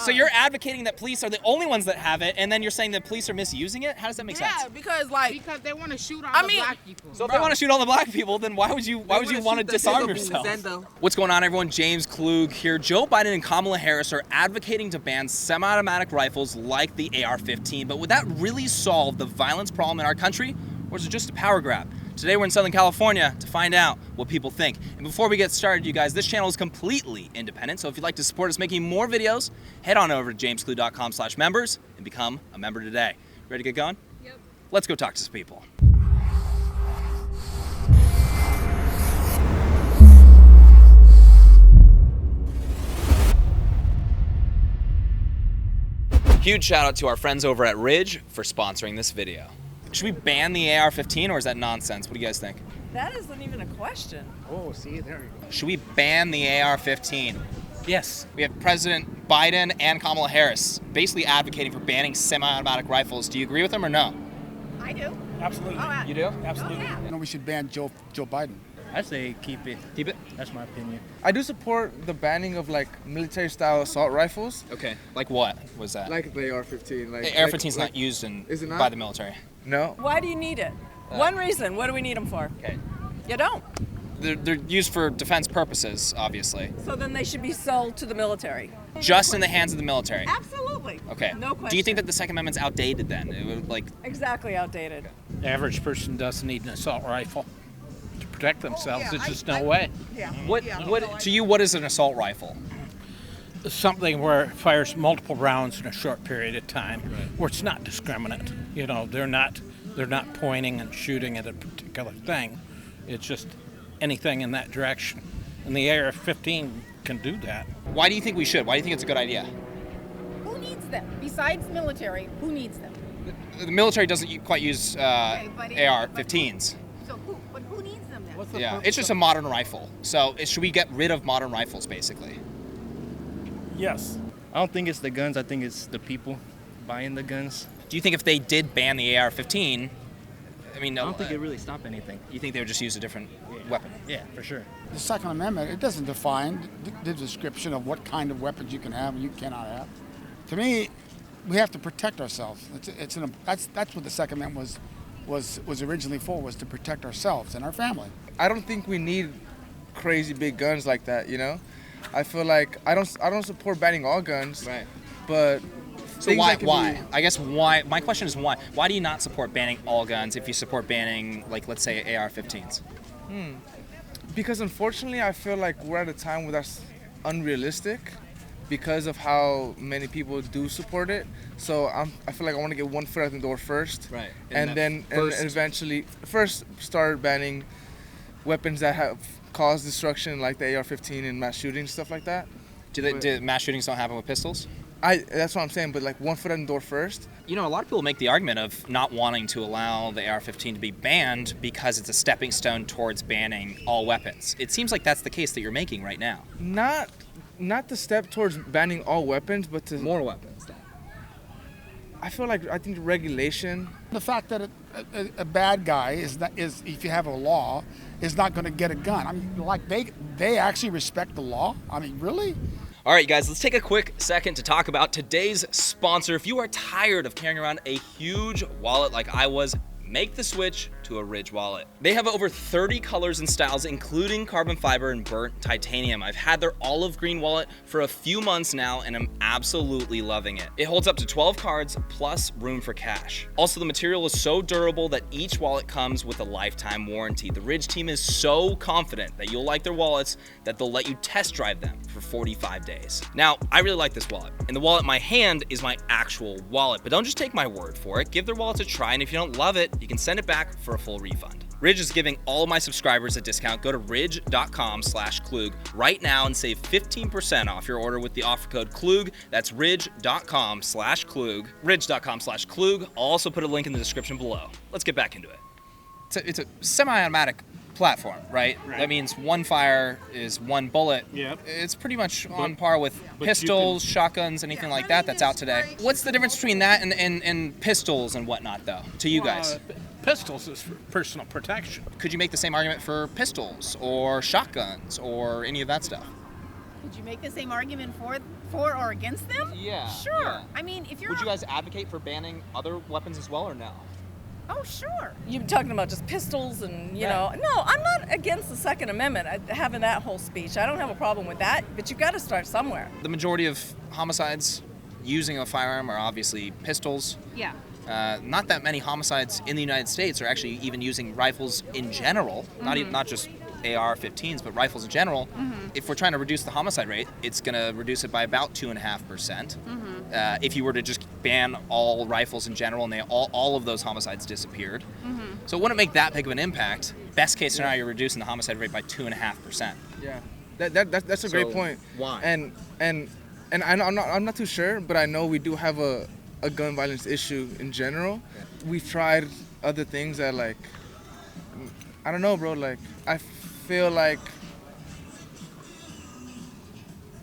So you're advocating that police are the only ones that have it, and then you're saying that police are misusing it? How does that make sense? Yeah, because they want to shoot all the black people. So if they want to shoot all the black people, then why would you want to disarm yourself? What's going on, everyone? James Klug here. Joe Biden and Kamala Harris are advocating to ban semi-automatic rifles like the AR-15, but would that really solve the violence problem in our country, or is it just a power grab? Today we're in Southern California to find out what people think. And before we get started, you guys, this channel is completely independent, so if you'd like to support us making more videos, head on over to jamesklug.com/members and become a member today. Ready to get going? Yep. Let's go talk to some people. Huge shout out to our friends over at Ridge for sponsoring this video. Should we ban the AR-15 or is that nonsense? What do you guys think? that isn't even a question. Oh, see, there you go. Should we ban the AR-15? Yes. We have President Biden and Kamala Harris basically advocating for banning semi-automatic rifles. Do you agree with them or no? I do. Absolutely. Oh, You do? Absolutely. Oh, yeah. No, we should ban Joe Biden. I say keep it. Keep it? That's my opinion. I do support the banning of like military-style assault rifles. Okay. Like what was that? Like the AR-15. Like The AR-15 is not used Is it not? by the military. No. Why do you need it? One reason. What do we need them for? Okay. You don't. They're used for defense purposes, obviously. So then they should be sold to the military. Just in the hands of the military. Absolutely. Okay. No question. Do you think that the Second Amendment's outdated then? It would, like, Exactly outdated. The average person doesn't need an assault rifle to protect themselves. yeah, There's I- just no way. Yeah. what to you, what is an assault rifle? Something where it fires multiple rounds in a short period of time, where it's not discriminate. You know, they're not pointing and shooting at a particular thing. It's just anything in that direction. And the AR-15 can do that. Why do you think we should? Why do you think it's a good idea? Who needs them? Besides military, who needs them? The military doesn't quite use Okay, but AR-15s. So who needs them then? Yeah, it's just a modern rifle. So should we get rid of modern rifles, basically? Yes. I don't think it's the guns. I think it's the people buying the guns. Do you think if they did ban the AR-15, I mean, I don't think it really stopped anything. you think they would just use a different weapon? Yeah, for sure. The Second Amendment, it doesn't define the description of what kind of weapons you can have and you cannot have. To me, we have to protect ourselves. That's what the Second Amendment was originally for, was to protect ourselves and our family. I don't think we need crazy big guns like that. You know, I feel like I don't support banning all guns. Right. But So things why? that can Why? be- I guess why. My question is why? Why do you not support banning all guns if you support banning, like, let's say, AR-15s? Because unfortunately, I feel like we're at a time where that's unrealistic because of how many people do support it. So I feel like I want to get one foot out the door first. Right. And then and eventually first start banning weapons that have caused destruction, like the AR-15 and mass shootings, stuff like that. Do mass shootings don't happen with pistols? That's what I'm saying, but like one foot out the door first. You know, a lot of people make the argument of not wanting to allow the AR-15 to be banned because it's a stepping stone towards banning all weapons. It seems like that's the case that you're making right now. Not the step towards banning all weapons, but to More weapons. I think regulation. The fact that a bad guy is if you have a law, is not going to get a gun. I mean, like they actually respect the law. I mean, really? All right, guys, let's take a quick second to talk about today's sponsor. If you are tired of carrying around a huge wallet like I was, make the switch to a Ridge wallet. They have over 30 colors and styles, including carbon fiber and burnt titanium. I've had their olive green wallet for a few months now, and I'm absolutely loving it. It holds up to 12 cards plus room for cash. Also, the material is so durable that each wallet comes with a lifetime warranty. The Ridge team is so confident that you'll like their wallets that they'll let you test drive them for 45 days. Now, I really like this wallet, and the wallet in my hand is my actual wallet, but don't just take my word for it. Give their wallets a try, and if you don't love it, you can send it back for a full refund. Ridge is giving all of my subscribers a discount. Go to ridge.com/Klug right now and save 15% off your order with the offer code Klug. That's ridge.com/Klug. Ridge.com/Klug. I'll also put a link in the description below. Let's get back into it. It's a semi-automatic platform, right? That means one fire is one bullet. Yep. It's pretty much on par with you pistols, shotguns, anything like that that's out today. What's the difference between that and pistols and whatnot, though, to you guys? Pistols is for personal protection. Could you make the same argument for pistols or shotguns or any of that stuff? Would you make the same argument for for or against them? Yeah. Sure. yeah. I mean, if you're Would you guys advocate for banning other weapons as well, or no? Oh, sure. You're talking about just pistols and, you Right. know. No, I'm not against the Second Amendment, having that whole speech. I don't have a problem with that, but you've got to start somewhere. The majority of homicides using a firearm are obviously pistols. Yeah. Not that many homicides in the United States are actually even using rifles in general, not just AR-15s, but rifles in general. If we're trying to reduce the homicide rate, it's going to reduce it by about 2.5%. If you were to just ban all rifles in general and all of those homicides disappeared. So it wouldn't make that big of an impact. Best case scenario, you're reducing the homicide rate by 2.5%. Yeah, that's a great point. Why? And I'm not too sure, but I know we do have a gun violence issue in general. We've tried other things that, like, I don't know, bro. Like, I feel like,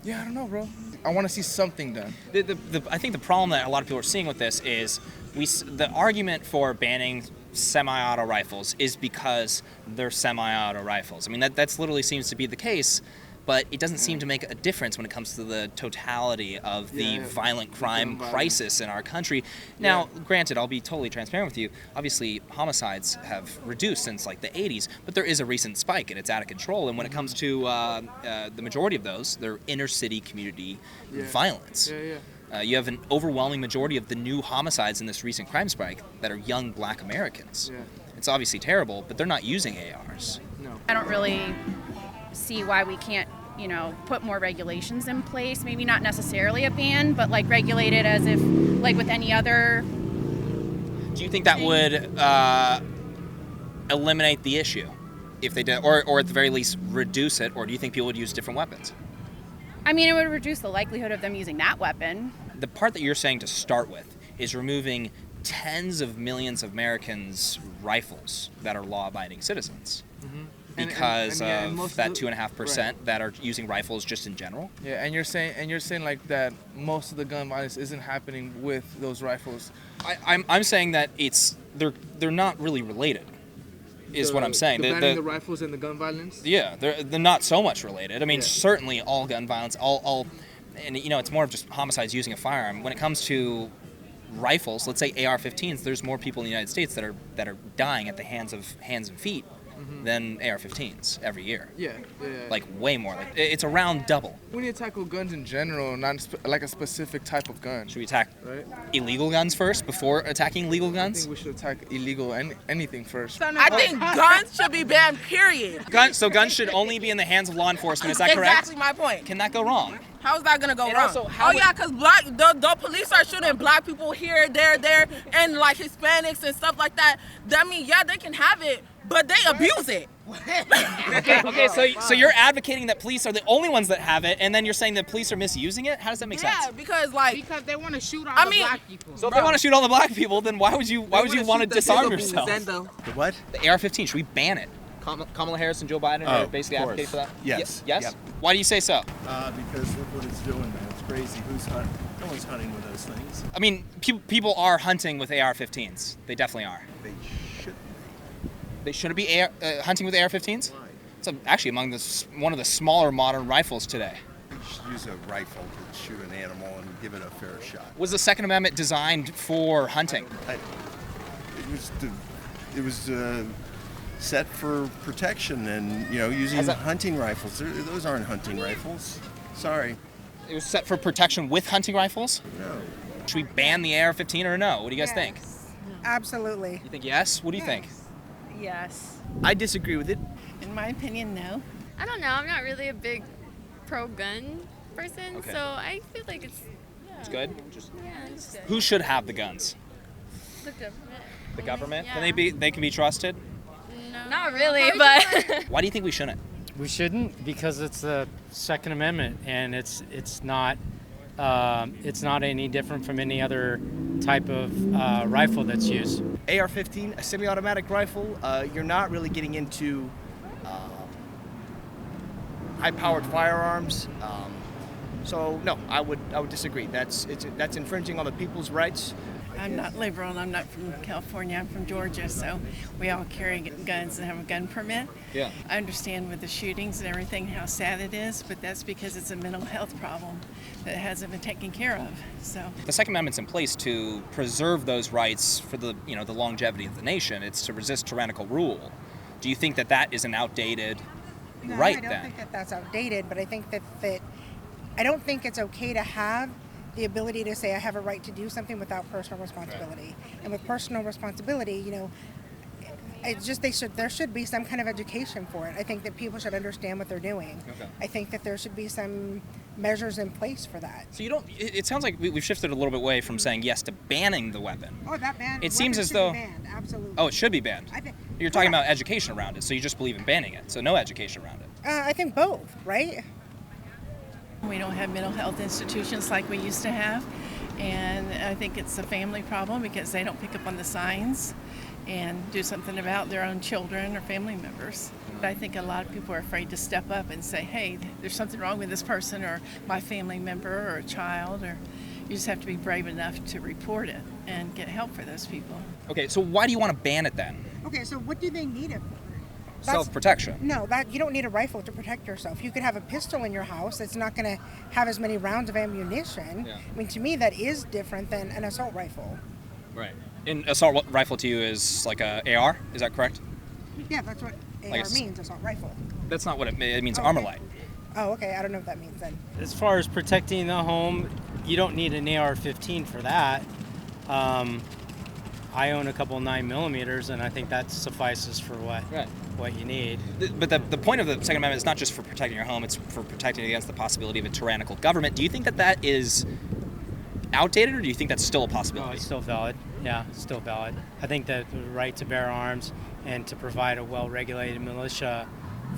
yeah, I don't know, bro. I want to see something done. I think the problem that a lot of people are seeing with this is the argument for banning semi-auto rifles is because they're semi-auto rifles. I mean, that's literally seems to be the case, but it doesn't seem to make a difference when it comes to the totality of the violent crime crisis in our country. Now, granted, I'll be totally transparent with you. Obviously, homicides have reduced since like the 80s, but there is a recent spike and it's out of control. And when it comes to the majority of those, they're inner city community violence. You have an overwhelming majority of the new homicides in this recent crime spike that are young black Americans. It's obviously terrible, but they're not using ARs. I don't really see why we can't, put more regulations in place. Maybe not necessarily a ban, but like regulate it as if, like with any other. Do you think that would eliminate the issue if they did, or at the very least reduce it, or do you think people would use different weapons? I mean, it would reduce the likelihood of them using that weapon. The part that you're saying to start with is removing tens of millions of Americans' rifles that are law-abiding citizens. Because of that 2.5% that are using rifles just in general. Yeah, and you're saying like that most of the gun violence isn't happening with those rifles. I'm saying that they're not really related, is what I'm saying. The rifles and the gun violence. Yeah, they're not so much related. I mean, certainly all gun violence, and it's more of just homicides using a firearm. When it comes to rifles, let's say AR-15s, there's more people in the United States that are dying at the hands and feet than AR-15s every year. Yeah. Like way more. Like it's around double. We need to tackle guns in general, not like a specific type of gun. Should we attack illegal guns first before attacking legal I guns? think we should attack illegal anything first. I think guns should be banned, period. So guns should only be in the hands of law enforcement. Is that correct? Exactly my point. Can that go wrong? How is that gonna go And wrong? also, how because the police are shooting black people here, there, and like Hispanics and stuff like that. That means they can have it, but they abuse it. Okay. So you're advocating that police are the only ones that have it, and then you're saying that police are misusing it? How does that make sense? Yeah, because they want to shoot all black people. So if they want to shoot all the black people, then why would you want to disarm yourself? The what? The AR-15, should we ban it? Kamala Harris and Joe Biden are basically advocating for that? Yes. Yes? Yep. Why do you say so? Because look what it's doing, man. It's crazy. Who's hunting? No one's hunting with those things. I mean, people are hunting with AR-15s. They definitely are. They shouldn't. They shouldn't be hunting with AR-15s? Why? It's actually one of the smaller modern rifles today. You should use a rifle to shoot an animal and give it a fair shot. Was the Second Amendment designed for hunting? It was set for protection and using hunting rifles. Those aren't hunting rifles. Sorry. It was set for protection with hunting rifles? No. Should we ban the AR-15 or no? What do you guys think? Absolutely. You think yes? What do you think? Yes. I disagree with it. In my opinion, no. I don't know. I'm not really a big pro-gun person, Okay. so I feel like it's good? it's good. Who should have the guns? The government. The government? Yeah. Can they can be trusted? No. Not really, but Why do you think we shouldn't? We shouldn't because it's the Second Amendment and it's not any different from any other type of rifle that's used. AR-15, a semi-automatic rifle, you're not really getting into high-powered firearms. So no, I would disagree. That's infringing on the people's rights. I'm not liberal and I'm not from California, I'm from Georgia, so we all carry guns and have a gun permit. Yeah. I understand with the shootings and everything how sad it is, but that's because it's a mental health problem that hasn't been taken care of. So The Second Amendment's in place to preserve those rights for the longevity of the nation. It's to resist tyrannical rule. Do you think that that is an outdated right then? I don't think that that's outdated, but I think that I don't think it's okay to have the ability to say I have a right to do something without personal responsibility. And with personal responsibility, it's just there should be some kind of education for it. I think that people should understand what they're doing. Okay. I think that there should be some measures in place for that. So it sounds like we've shifted a little bit away from saying yes to banning the weapon. Oh, that ban. It seems as should though be banned. Absolutely. Oh, it should be banned. You're talking about education around it, so you just believe in banning it. So no education around it. I think both, right? we don't have mental health institutions like we used to have. And I think it's a family problem because they don't pick up on the signs and do something about their own children or family members. But I think a lot of people are afraid to step up and say, hey, there's something wrong with this person or my family member or a child, or you just have to be brave enough to report it and get help for those people. Okay, so why do you want to ban it then? Okay, so what do they need it for? Self-protection. No, you don't need a rifle to protect yourself. You could have a pistol in your house. It's not going to have as many rounds of ammunition. Yeah. I mean, to me, that is different than an assault rifle. Right. An assault rifle to you is like a AR? Is that correct? Yeah, that's what AR means, assault rifle. That's not what it means. Armor light. Oh, okay. I don't know what that means then. As far as protecting the home, you don't need an AR-15 for that. I own a couple 9mm, and I think that suffices for what you need. But the point of the Second Amendment is not just for protecting your home, it's for protecting against the possibility of a tyrannical government. Do you think that is outdated, or do you think that's still a possibility? No, it's still valid. Yeah, it's still valid. I think that the right to bear arms and to provide a well-regulated militia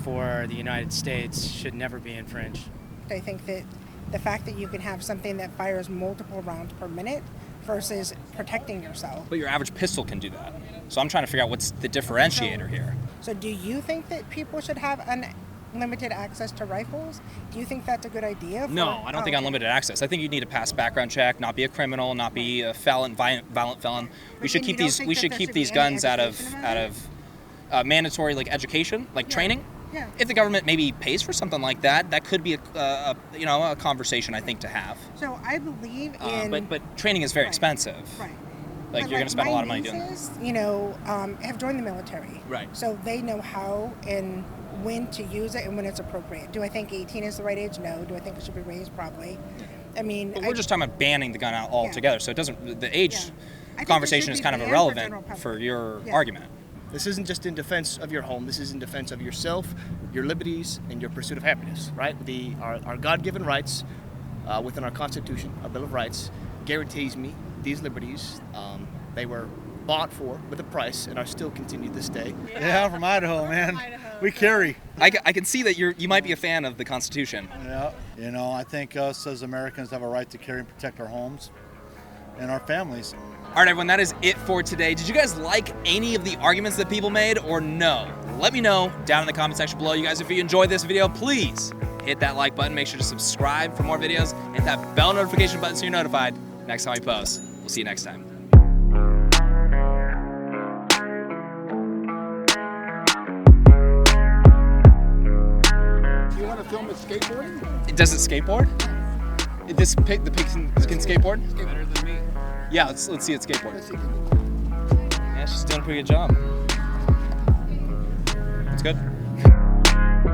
for the United States should never be infringed. I think that the fact that you can have something that fires multiple rounds per minute versus protecting yourself. But your average pistol can do that. So I'm trying to figure out what's the differentiator here. So do you think that people should have unlimited access to rifles? Do you think that's a good idea? No, I don't think unlimited access. I think you need to pass background check, not be a criminal, not be a violent felon. We should keep these guns out of mandatory education, training. Yeah. If the government maybe pays for something like that, that could be a conversation I think to have. So I believe in. But training is very expensive. Right. You're going to spend a lot of money doing that. Have joined the military. Right. So they know how and when to use it and when it's appropriate. Do I think 18 is the right age? No. Do I think it should be raised? Probably. I mean. But we're just talking about banning the gun out altogether. So it doesn't. The age conversation is kind of irrelevant for your argument. This isn't just in defense of your home. This is in defense of yourself, your liberties, and your pursuit of happiness, right? Our God-given rights within our Constitution, our Bill of Rights, guarantees me these liberties. They were bought for with a price and are still continued this day. Yeah, I'm from Idaho, man. We carry. I can see that you might be a fan of the Constitution. Yeah, I think us as Americans have a right to carry and protect our homes and our families. All right, everyone, that is it for today. Did you guys like any of the arguments that people made or no? Let me know down in the comment section below. You guys, if you enjoyed this video, please hit that like button. Make sure to subscribe for more videos and hit that bell notification button so you're notified next time I post. We'll see you next time. You want to film it skateboarding? Does it skateboard? The pig can skateboard? Better than me. Yeah, let's see it skateboard. Yeah, she's doing a pretty good job. That's good.